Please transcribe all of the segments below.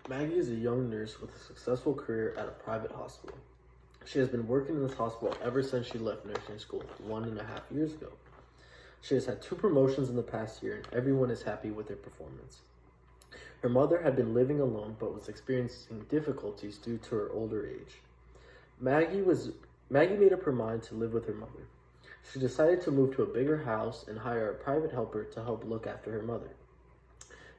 Maggie is a young nurse with a successful career at a private hospital. She has been working in this hospital ever since she left nursing school 1.5 years ago. She has had 2 promotions in the past year, and everyone is happy with her performance. Her mother had been living alone but was experiencing difficulties due to her older age. Maggie made up her mind to live with her mother. She decided to move to a bigger house and hire a private helper to help look after her mother.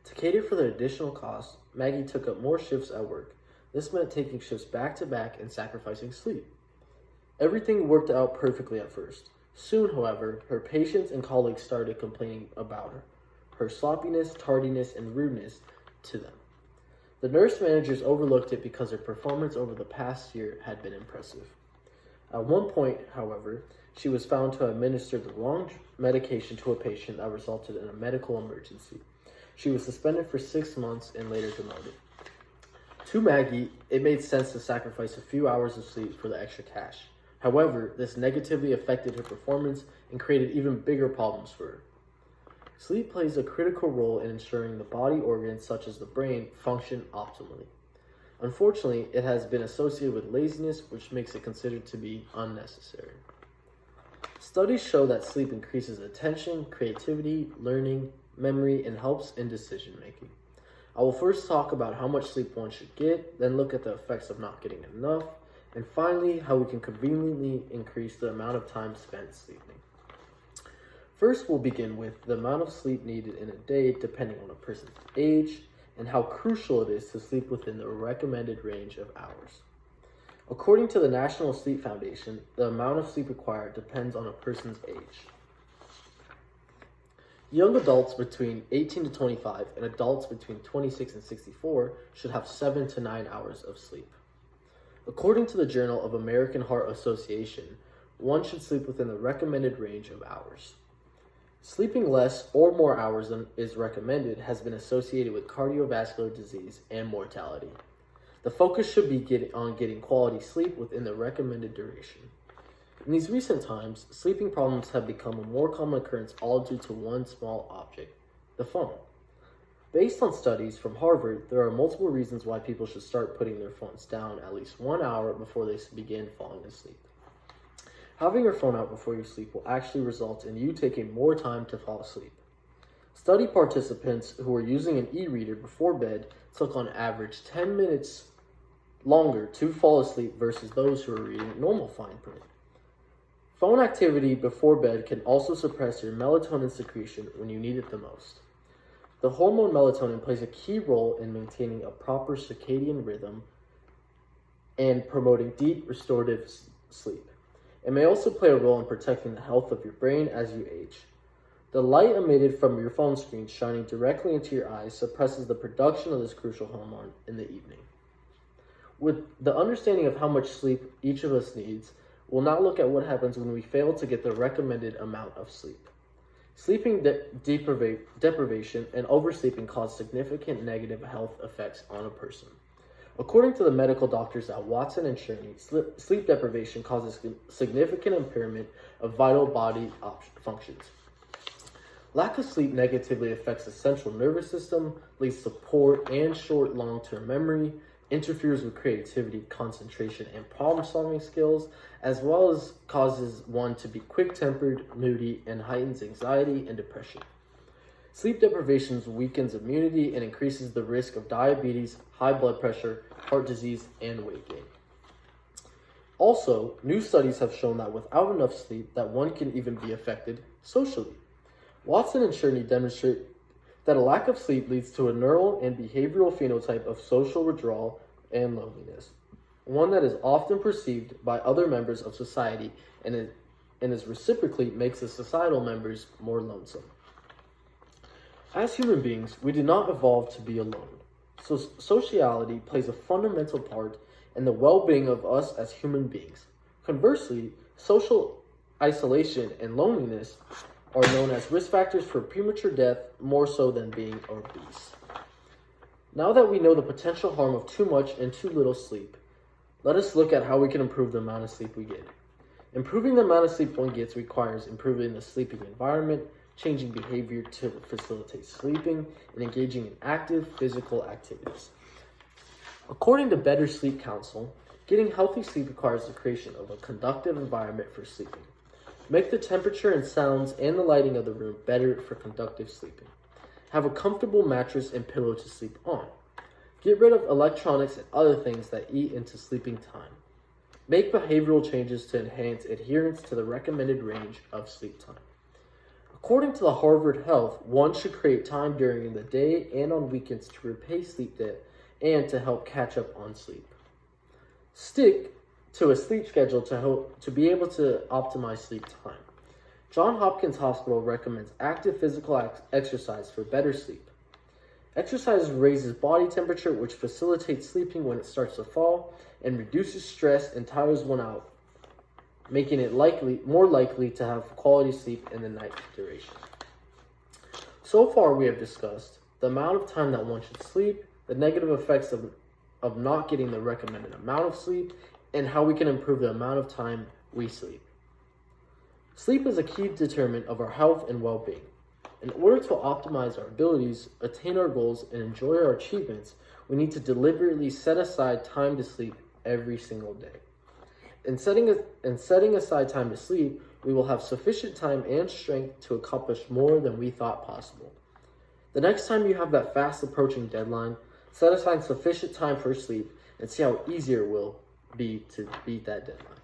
To cater for the additional costs, Maggie took up more shifts at work. This meant taking shifts back to back and sacrificing sleep. Everything worked out perfectly at first. Soon, however, her patients and colleagues started complaining about her sloppiness, tardiness, and rudeness to them. The nurse managers overlooked it because her performance over the past year had been impressive. At one point, however, she was found to have administered the wrong medication to a patient that resulted in a medical emergency. She was suspended for 6 months and later demoted. To Maggie, it made sense to sacrifice a few hours of sleep for the extra cash. However, this negatively affected her performance and created even bigger problems for her. Sleep plays a critical role in ensuring the body organs, such as the brain, function optimally. Unfortunately, it has been associated with laziness, which makes it considered to be unnecessary. Studies show that sleep increases attention, creativity, learning, memory, and helps in decision making. I will first talk about how much sleep one should get, then look at the effects of not getting enough, and finally, how we can conveniently increase the amount of time spent sleeping. First, we'll begin with the amount of sleep needed in a day depending on a person's age and how crucial it is to sleep within the recommended range of hours. According to the National Sleep Foundation, the amount of sleep required depends on a person's age. Young adults between 18 to 25 and adults between 26 and 64 should have 7 to 9 hours of sleep. According to the Journal of American Heart Association, one should sleep within the recommended range of hours. Sleeping less or more hours than is recommended has been associated with cardiovascular disease and mortality. The focus should be on getting quality sleep within the recommended duration. In these recent times, sleeping problems have become a more common occurrence, all due to one small object, the phone. Based on studies from Harvard, there are multiple reasons why people should start putting their phones down at least 1 hour before they begin falling asleep. Having your phone out before you sleep will actually result in you taking more time to fall asleep. Study participants who were using an e-reader before bed took on average 10 minutes longer to fall asleep versus those who were reading normal fine print. Phone activity before bed can also suppress your melatonin secretion when you need it the most. The hormone melatonin plays a key role in maintaining a proper circadian rhythm and promoting deep, restorative sleep. It may also play a role in protecting the health of your brain as you age. The light emitted from your phone screen shining directly into your eyes suppresses the production of this crucial hormone in the evening. With the understanding of how much sleep each of us needs, we'll now look at what happens when we fail to get the recommended amount of sleep. Sleeping deprivation and oversleeping cause significant negative health effects on a person. According to the medical doctors at Watson and Cherney, sleep deprivation causes significant impairment of vital body functions. Lack of sleep negatively affects the central nervous system, leads to poor and short long-term memory, interferes with creativity, concentration, and problem-solving skills, as well as causes one to be quick-tempered, moody, and heightens anxiety and depression. Sleep deprivation weakens immunity and increases the risk of diabetes, high blood pressure, heart disease, and weight gain. Also, new studies have shown that without enough sleep, that one can even be affected socially. Watson and Cherney demonstrate that a lack of sleep leads to a neural and behavioral phenotype of social withdrawal and loneliness, one that is often perceived by other members of society and is reciprocally makes the societal members more lonesome. As human beings, we did not evolve to be alone, so sociality plays a fundamental part in the well-being of us as human beings. Conversely, social isolation and loneliness are known as risk factors for premature death more so than being obese. Now that we know the potential harm of too much and too little sleep, let us look at how we can improve the amount of sleep we get. Improving the amount of sleep one gets requires improving the sleeping environment, changing behavior to facilitate sleeping, and engaging in active physical activities. According to Better Sleep Council, getting healthy sleep requires the creation of a conducive environment for sleeping. Make the temperature and sounds and the lighting of the room better for conducive sleeping. Have a comfortable mattress and pillow to sleep on. Get rid of electronics and other things that eat into sleeping time. Make behavioral changes to enhance adherence to the recommended range of sleep time. According to the Harvard Health, one should create time during the day and on weekends to repay sleep debt and to help catch up on sleep. Stick to a sleep schedule to be able to optimize sleep time. Johns Hopkins Hospital recommends active physical exercise for better sleep. Exercise raises body temperature, which facilitates sleeping when it starts to fall, and reduces stress and tires one out, making it more likely to have quality sleep in the night duration. So far, we have discussed the amount of time that one should sleep, the negative effects of not getting the recommended amount of sleep, and how we can improve the amount of time we sleep. Sleep is a key determinant of our health and well-being. In order to optimize our abilities, attain our goals, and enjoy our achievements, we need to deliberately set aside time to sleep every single day. In setting aside time to sleep, we will have sufficient time and strength to accomplish more than we thought possible. The next time you have that fast approaching deadline, set aside sufficient time for sleep and see how easier it will be to beat that deadline.